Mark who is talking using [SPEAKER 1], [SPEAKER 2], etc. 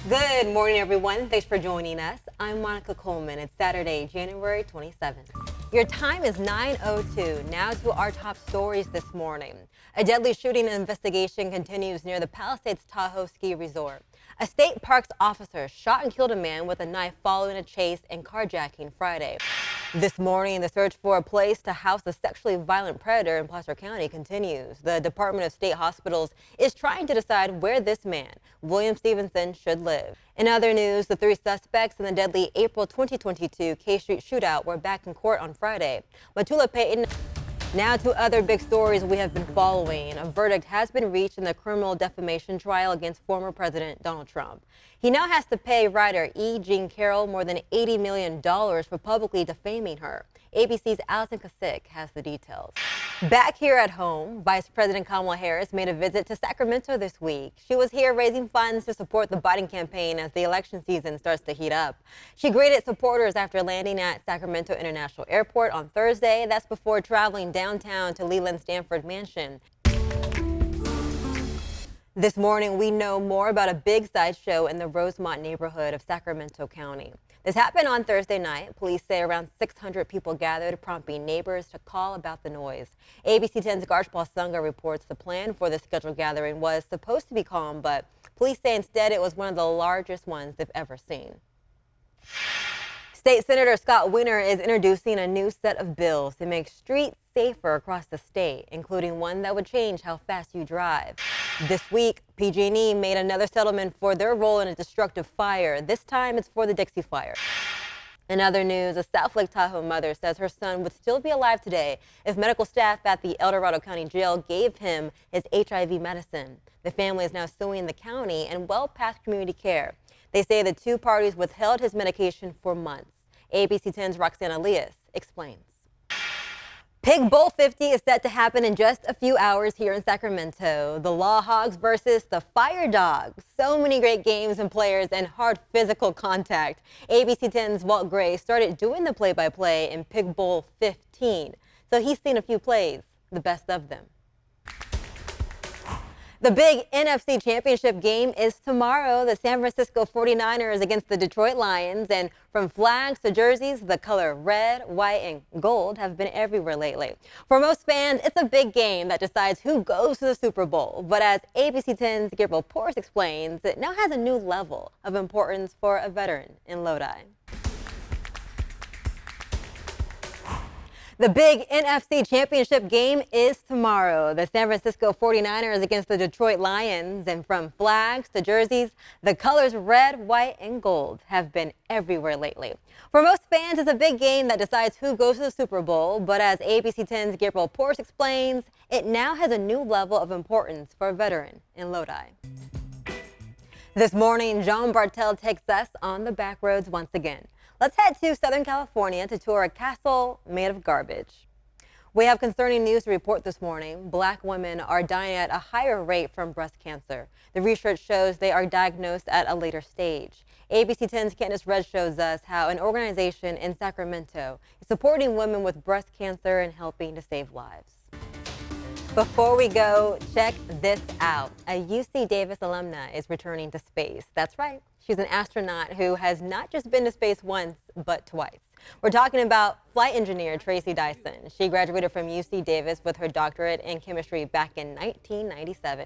[SPEAKER 1] Good morning, everyone. Thanks for joining us. I'm Monica Coleman. It's Saturday, January 27th. Your time is 9:02. Now to our top stories this morning. A deadly shooting investigation continues near the Palisades Tahoe Ski Resort. A state parks officer shot and killed a man with a knife following a chase and carjacking Friday. This morning, the search for a place to house the sexually violent predator in Placer County continues. The Department of State Hospitals is trying to decide where this man, William Stevenson, should live. In other news, the three suspects in the deadly April 2022 K Street shootout were back in court on Friday. Matula Payton. Now to other big stories we have been following. A verdict has been reached in the criminal defamation trial against former President Donald Trump. He now has to pay writer E. Jean Carroll more than $80 million for publicly defaming her. ABC's Allison Kasich has the details. Back here at home, Vice President Kamala Harris made a visit to Sacramento this week. She was here raising funds to support the Biden campaign as the election season starts to heat up. She greeted supporters after landing at Sacramento International Airport on Thursday. That's before traveling downtown to Leland Stanford Mansion. This morning, we know more about a big sideshow in the Rosemont neighborhood of Sacramento County. This happened on Thursday night. Police say around 600 people gathered, prompting neighbors to call about the noise. ABC 10's Garshpal Sunga reports the plan for the scheduled gathering was supposed to be calm, but police say instead it was one of the largest ones they've ever seen. State Senator Scott Wiener is introducing a new set of bills to make streets safer across the state, including one that would change how fast you drive. This week, PG&E made another settlement for their role in a destructive fire. This time, it's for the Dixie Fire. In other news, a South Lake Tahoe mother says her son would still be alive today if medical staff at the El Dorado County Jail gave him his HIV medicine. The family is now suing the county and well past community care. They say the two parties withheld his medication for months. ABC 10's Roxana Elias explains. Pig Bowl 50 is set to happen in just a few hours here in Sacramento. The Law Hogs versus the Fire Dogs. So many great games and players and hard physical contact. ABC 10's Walt Gray started doing the play-by-play in Pig Bowl 15. So he's seen a few plays, the best of them. The big NFC Championship game is tomorrow. The San Francisco 49ers against the Detroit Lions. And from flags to jerseys, the color red, white, and gold have been everywhere lately. For most fans, it's a big game that decides who goes to the Super Bowl. But as ABC 10's Gabriel Porras explains, it now has a new level of importance for a veteran in Lodi. The big NFC Championship game is tomorrow. The San Francisco 49ers against the Detroit Lions. And from flags to jerseys, the colors red, white, and gold have been everywhere lately. For most fans, it's a big game that decides who goes to the Super Bowl. But as ABC 10's Gabriel Porras explains, it now has a new level of importance for a veteran in Lodi. This morning, John Bartel takes us on the back roads once again. Let's head to Southern California to tour a castle made of garbage. We have concerning news to report this morning. Black women are dying at a higher rate from breast cancer. The research shows they are diagnosed at a later stage. ABC 10's Candace Red shows us how an organization in Sacramento is supporting women with breast cancer and helping to save lives. Before we go, check this out. A UC Davis alumna is returning to space. That's right. She's an astronaut who has not just been to space once, but twice. We're talking about flight engineer Tracy Dyson. She graduated from UC Davis with her doctorate in chemistry back in 1997.